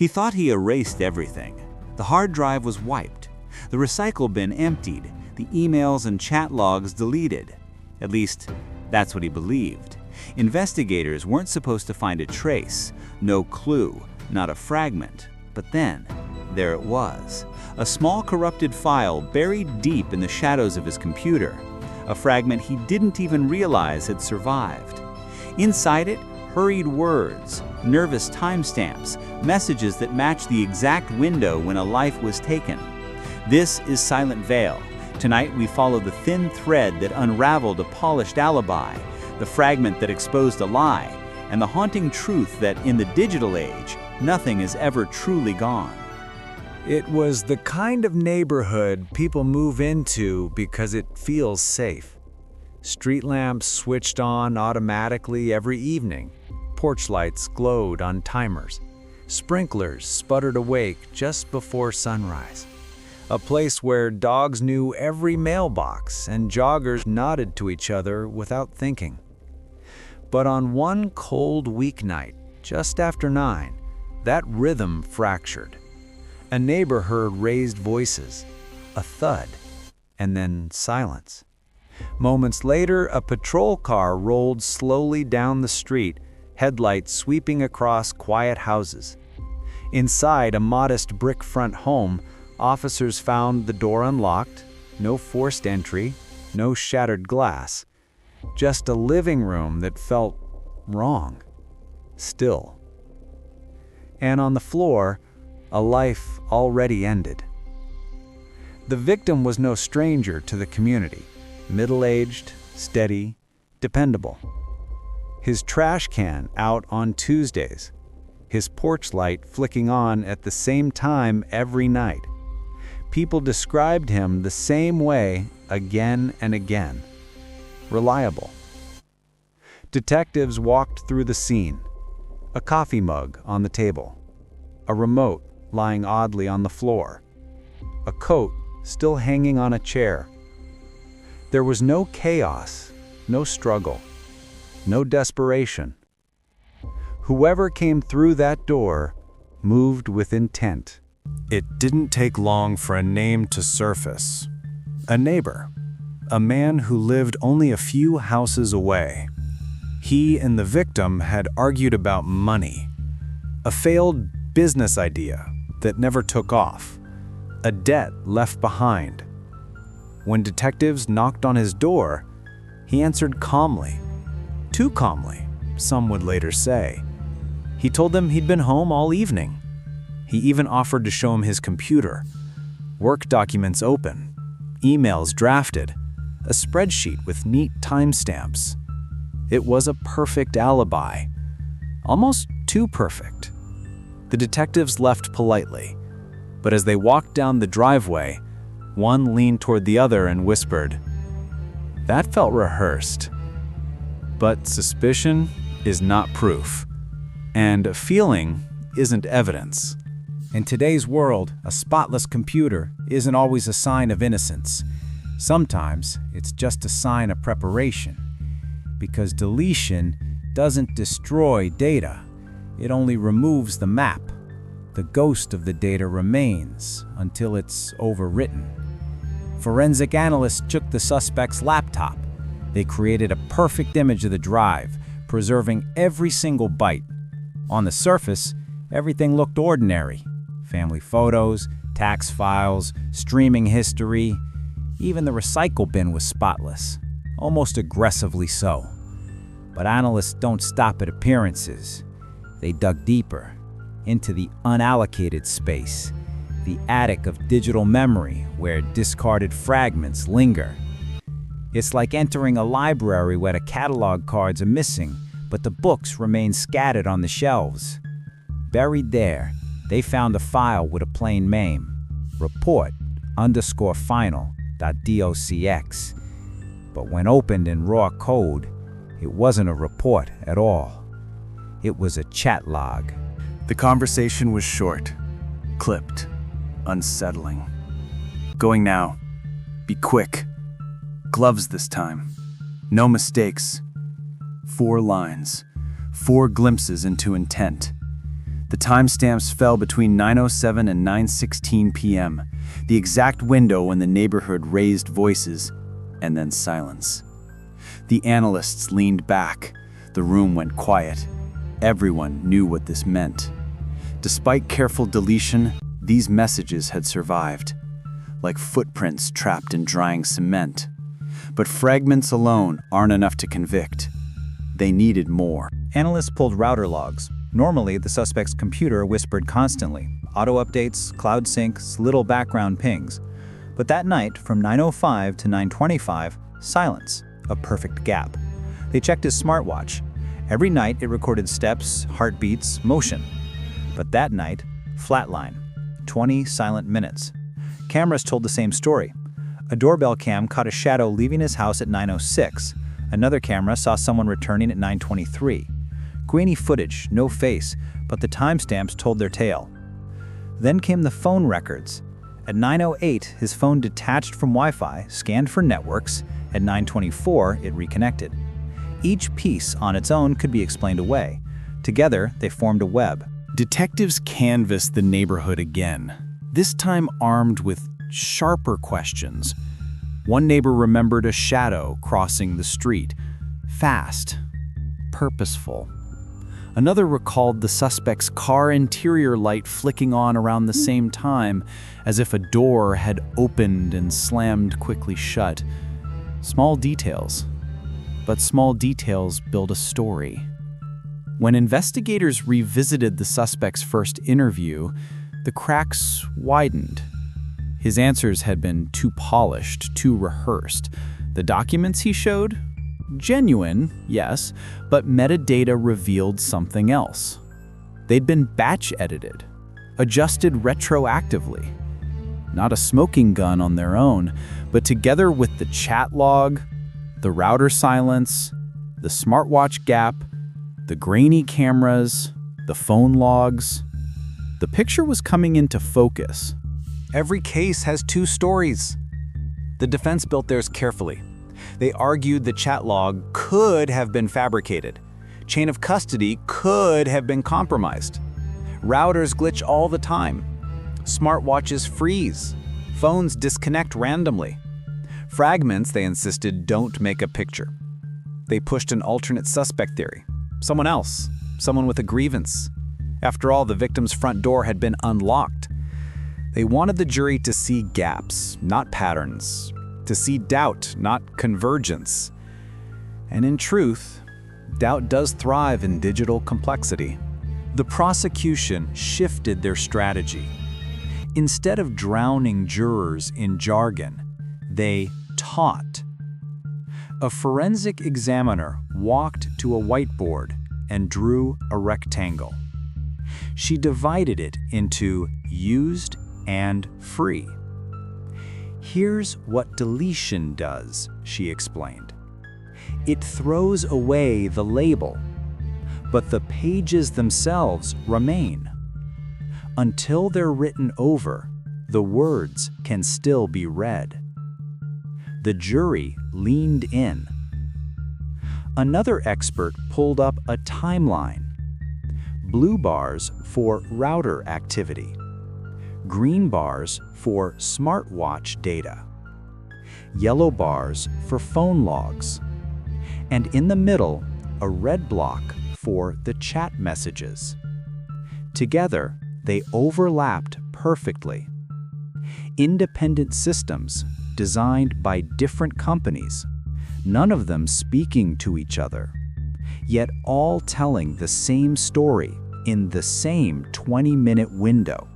He thought he erased everything. The hard drive was wiped, the recycle bin emptied, the emails and chat logs deleted. At least, that's what he believed. Investigators weren't supposed to find a trace, no clue, not a fragment. But then, there it was. A small corrupted file buried deep in the shadows of his computer. A fragment he didn't even realize had survived. Inside it, hurried words, nervous timestamps, messages that matched the exact window when a life was taken. This is Silent Veil. Tonight we follow the thin thread that unraveled a polished alibi, the fragment that exposed a lie, and the haunting truth that in the digital age, nothing is ever truly gone. It was the kind of neighborhood people move into because it feels safe. Street lamps switched on automatically every evening. Porch lights glowed on timers. Sprinklers sputtered awake just before sunrise. A place where dogs knew every mailbox and joggers nodded to each other without thinking. But on one cold weeknight, just after 9, that rhythm fractured. A neighbor heard raised voices, a thud, and then silence. Moments later, a patrol car rolled slowly down the street, headlights sweeping across quiet houses. Inside a modest brick front home, officers found the door unlocked, no forced entry, no shattered glass, just a living room that felt wrong, still. And on the floor, a life already ended. The victim was no stranger to the community, middle-aged, steady, dependable. His trash can out on Tuesdays, his porch light flicking on at the same time every night. People described him the same way again and again. Reliable. Detectives walked through the scene. A coffee mug on the table. A remote lying oddly on the floor. A coat still hanging on a chair. There was no chaos, no struggle, no desperation. Whoever came through that door moved with intent. It didn't take long for a name to surface. A neighbor. A man who lived only a few houses away. He and the victim had argued about money. A failed business idea that never took off. A debt left behind. When detectives knocked on his door, he answered calmly. Too calmly, some would later say. He told them he'd been home all evening. He even offered to show him his computer. Work documents open, emails drafted, a spreadsheet with neat timestamps. It was a perfect alibi. Almost too perfect. The detectives left politely, but as they walked down the driveway, one leaned toward the other and whispered, "That felt rehearsed." But suspicion is not proof, and a feeling isn't evidence. In today's world, a spotless computer isn't always a sign of innocence. Sometimes it's just a sign of preparation, because deletion doesn't destroy data. It only removes the map. The ghost of the data remains until it's overwritten. Forensic analysts took the suspect's laptop. They created a perfect image of the drive, preserving every single byte. On the surface, everything looked ordinary. Family photos, tax files, streaming history. Even the recycle bin was spotless, almost aggressively so. But analysts don't stop at appearances. They dug deeper, into the unallocated space, the attic of digital memory where discarded fragments linger. It's like entering a library where the catalog cards are missing, but the books remain scattered on the shelves. Buried there, they found a file with a plain name, report_final.docx. But when opened in raw code, it wasn't a report at all. It was a chat log. The conversation was short, clipped, unsettling. Going now. Be quick. Gloves this time. No mistakes. 4 lines. 4 glimpses into intent. The timestamps fell between 9:07 and 9:16 p.m., the exact window when the neighborhood raised voices, and then silence. The analysts leaned back. The room went quiet. Everyone knew what this meant. Despite careful deletion, these messages had survived, like footprints trapped in drying cement. But fragments alone aren't enough to convict. They needed more. Analysts pulled router logs. Normally, the suspect's computer whispered constantly. Auto updates, cloud syncs, little background pings. But that night, from 9:05 to 9:25, silence, a perfect gap. They checked his smartwatch. Every night, it recorded steps, heartbeats, motion. But that night, flatline, 20 silent minutes. Cameras told the same story. A doorbell cam caught a shadow leaving his house at 9:06. Another camera saw someone returning at 9:23. Grainy footage, no face, but the timestamps told their tale. Then came the phone records. At 9:08, his phone detached from Wi-Fi, scanned for networks. At 9:24, it reconnected. Each piece on its own could be explained away. Together, they formed a web. Detectives canvassed the neighborhood again, this time armed with sharper questions. One neighbor remembered a shadow crossing the street, fast, purposeful. Another recalled the suspect's car interior light flicking on around the same time, as if a door had opened and slammed quickly shut. Small details, but small details build a story. When investigators revisited the suspect's first interview, the cracks widened. His answers had been too polished, too rehearsed. The documents he showed? Genuine, yes, but metadata revealed something else. They'd been batch-edited, adjusted retroactively. Not a smoking gun on their own, but together with the chat log, the router silence, the smartwatch gap, the grainy cameras, the phone logs. The picture was coming into focus. Every case has two stories. The defense built theirs carefully. They argued the chat log could have been fabricated. Chain of custody could have been compromised. Routers glitch all the time. Smartwatches freeze. Phones disconnect randomly. Fragments, they insisted, don't make a picture. They pushed an alternate suspect theory. Someone else, someone with a grievance. After all, the victim's front door had been unlocked. They wanted the jury to see gaps, not patterns. To see doubt, not convergence. And in truth, doubt does thrive in digital complexity. The prosecution shifted their strategy. Instead of drowning jurors in jargon, they taught. A forensic examiner walked to a whiteboard and drew a rectangle. She divided it into used and free. Here's what deletion does, she explained. It throws away the label, but the pages themselves remain. Until they're written over, the words can still be read. The jury leaned in. Another expert pulled up a timeline. Blue bars for router activity. Green bars for smartwatch data. Yellow bars for phone logs. And in the middle, a red block for the chat messages. Together, they overlapped perfectly. Independent systems designed by different companies, none of them speaking to each other, yet all telling the same story in the same 20-minute window.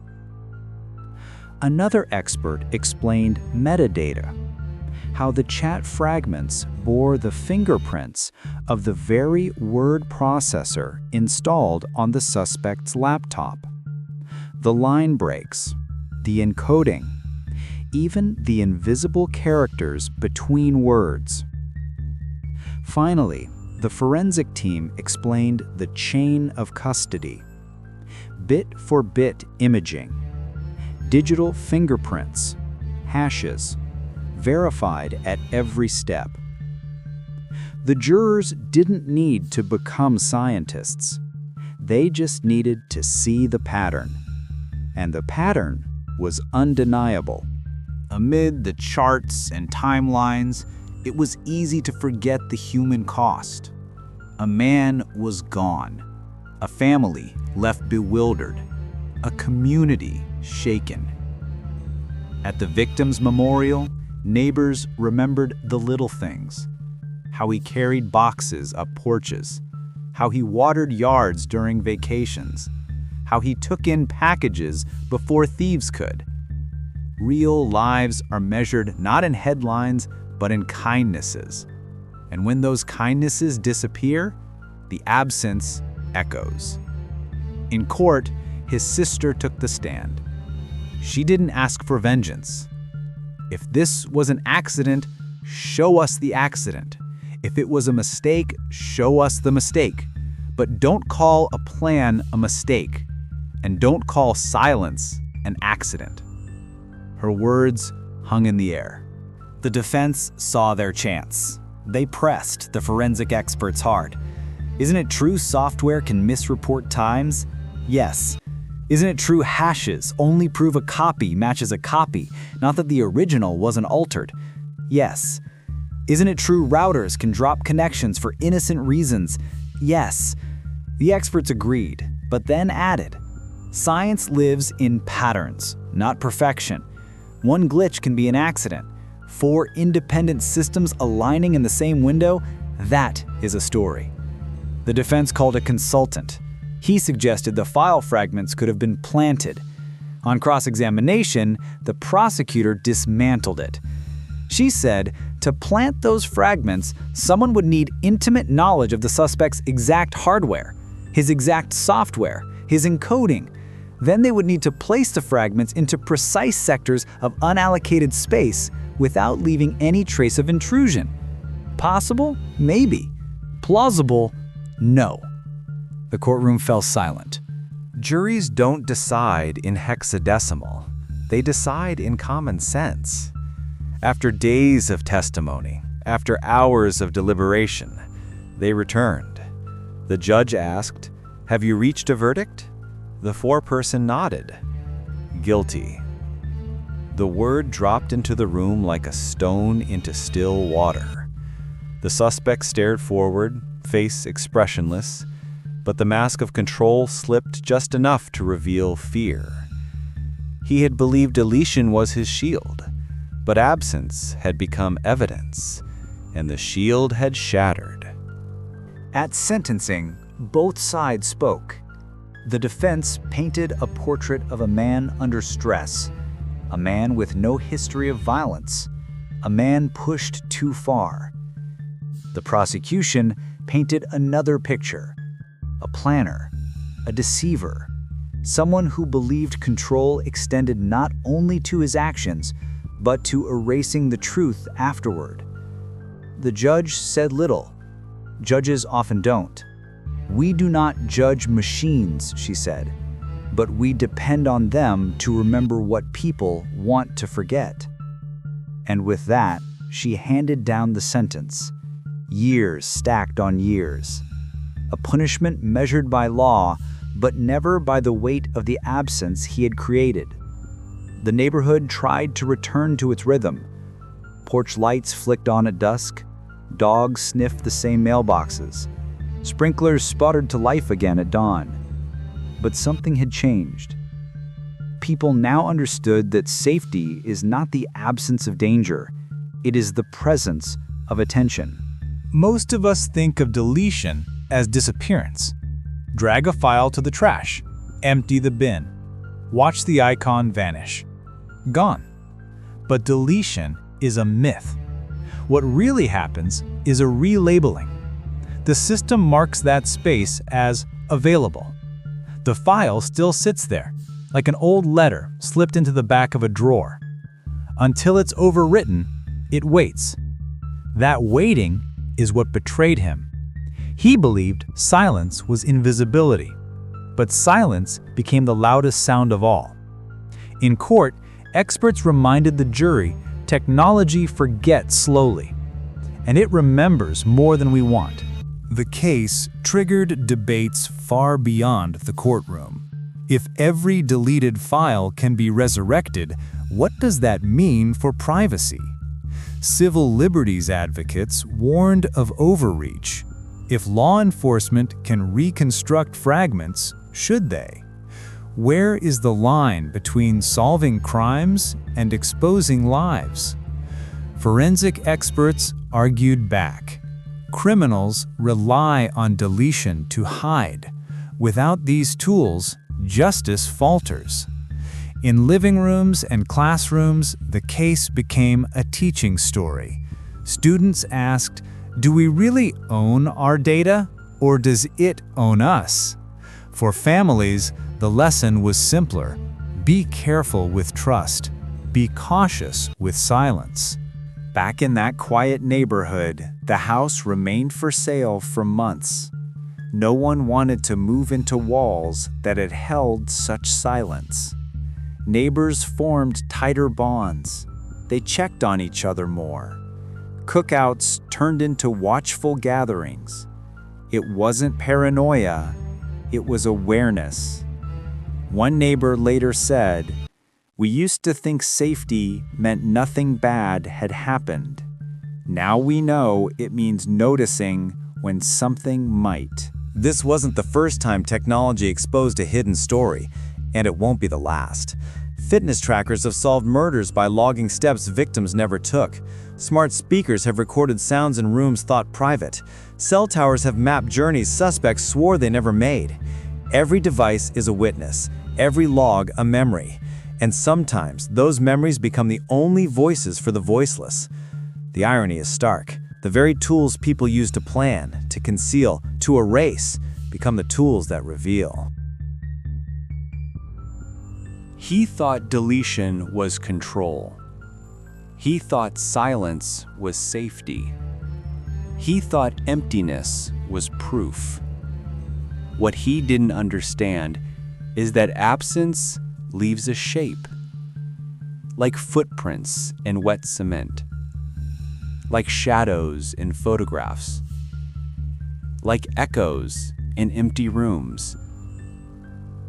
Another expert explained metadata, how the chat fragments bore the fingerprints of the very word processor installed on the suspect's laptop. The line breaks, the encoding, even the invisible characters between words. Finally, the forensic team explained the chain of custody. Bit-for-bit imaging, digital fingerprints, hashes, verified at every step. The jurors didn't need to become scientists. They just needed to see the pattern. And the pattern was undeniable. Amid the charts and timelines, it was easy to forget the human cost. A man was gone. A family left bewildered. A community shaken. At the victim's memorial, neighbors remembered the little things. How he carried boxes up porches. How he watered yards during vacations. How he took in packages before thieves could. Real lives are measured not in headlines, but in kindnesses. And when those kindnesses disappear, the absence echoes. In court, his sister took the stand. She didn't ask for vengeance. If this was an accident, show us the accident. If it was a mistake, show us the mistake. But don't call a plan a mistake. And don't call silence an accident. Her words hung in the air. The defense saw their chance. They pressed the forensic experts hard. Isn't it true software can misreport times? Yes. Isn't it true hashes only prove a copy matches a copy, not that the original wasn't altered? Yes. Isn't it true routers can drop connections for innocent reasons? Yes. The experts agreed, but then added, science lives in patterns, not perfection. One glitch can be an accident. 4 independent systems aligning in the same window, that is a story. The defense called a consultant. He suggested the file fragments could have been planted. On cross-examination, the prosecutor dismantled it. She said to plant those fragments, someone would need intimate knowledge of the suspect's exact hardware, his exact software, his encoding. Then they would need to place the fragments into precise sectors of unallocated space without leaving any trace of intrusion. Possible? Maybe. Plausible? No. The courtroom fell silent. Juries don't decide in hexadecimal. They decide in common sense. After days of testimony, after hours of deliberation, they returned. The judge asked, "Have you reached a verdict?" The foreperson nodded. "Guilty." The word dropped into the room like a stone into still water. The suspect stared forward, face expressionless, but the mask of control slipped just enough to reveal fear. He had believed deletion was his shield, but absence had become evidence, and the shield had shattered. At sentencing, both sides spoke. The defense painted a portrait of a man under stress, a man with no history of violence, a man pushed too far. The prosecution painted another picture, a planner, a deceiver, someone who believed control extended not only to his actions, but to erasing the truth afterward. The judge said little. Judges often don't. "We do not judge machines," she said, "but we depend on them to remember what people want to forget." And with that, she handed down the sentence. Years stacked on years. A punishment measured by law, but never by the weight of the absence he had created. The neighborhood tried to return to its rhythm. Porch lights flicked on at dusk. Dogs sniffed the same mailboxes. Sprinklers sputtered to life again at dawn. But something had changed. People now understood that safety is not the absence of danger. It is the presence of attention. Most of us think of deletion as disappearance. Drag a file to the trash, empty the bin, watch the icon vanish. Gone. But deletion is a myth. What really happens is a relabeling. The system marks that space as available. The file still sits there, like an old letter slipped into the back of a drawer. Until it's overwritten, it waits. That waiting is what betrayed him. He believed silence was invisibility, but silence became the loudest sound of all. In court, experts reminded the jury technology forgets slowly, and it remembers more than we want. The case triggered debates far beyond the courtroom. If every deleted file can be resurrected, what does that mean for privacy? Civil liberties advocates warned of overreach. If law enforcement can reconstruct fragments, should they? Where is the line between solving crimes and exposing lives? Forensic experts argued back. Criminals rely on deletion to hide. Without these tools, justice falters. In living rooms and classrooms, the case became a teaching story. Students asked, "Do we really own our data, or does it own us?" For families, the lesson was simpler. Be careful with trust. Be cautious with silence. Back in that quiet neighborhood, the house remained for sale for months. No one wanted to move into walls that had held such silence. Neighbors formed tighter bonds. They checked on each other more. Cookouts turned into watchful gatherings. It wasn't paranoia, it was awareness. One neighbor later said, "We used to think safety meant nothing bad had happened. Now we know it means noticing when something might." This wasn't the first time technology exposed a hidden story, and it won't be the last. Fitness trackers have solved murders by logging steps victims never took. Smart speakers have recorded sounds in rooms thought private. Cell towers have mapped journeys suspects swore they never made. Every device is a witness, every log a memory. And sometimes those memories become the only voices for the voiceless. The irony is stark. The very tools people use to plan, to conceal, to erase, become the tools that reveal. He thought deletion was control. He thought silence was safety. He thought emptiness was proof. What he didn't understand is that absence leaves a shape, like footprints in wet cement, like shadows in photographs, like echoes in empty rooms.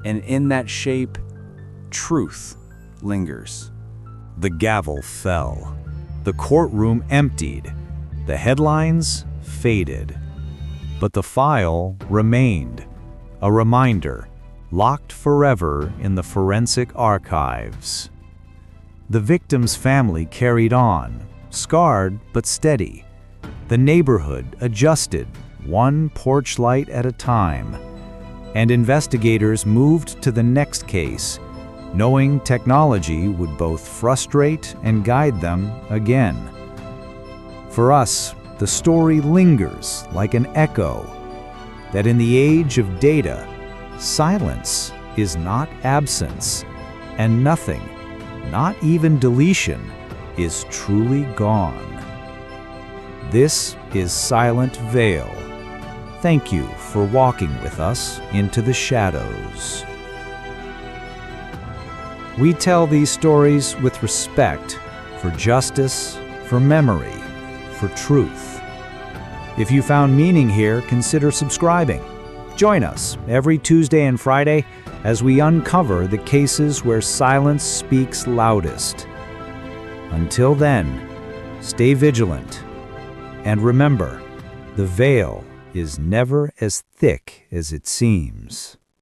And in that shape, truth lingers. The gavel fell. The courtroom emptied. The headlines faded. But the file remained, a reminder, locked forever in the forensic archives. The victim's family carried on, scarred but steady. The neighborhood adjusted, one porch light at a time. And investigators moved to the next case, knowing technology would both frustrate and guide them again. For us, the story lingers like an echo, that in the age of data, silence is not absence, and nothing, not even deletion, is truly gone. This is Silent Veil. Thank you for walking with us into the shadows. We tell these stories with respect for justice, for memory, for truth. If you found meaning here, consider subscribing. Join us every Tuesday and Friday as we uncover the cases where silence speaks loudest. Until then, stay vigilant. And remember, the veil is never as thick as it seems.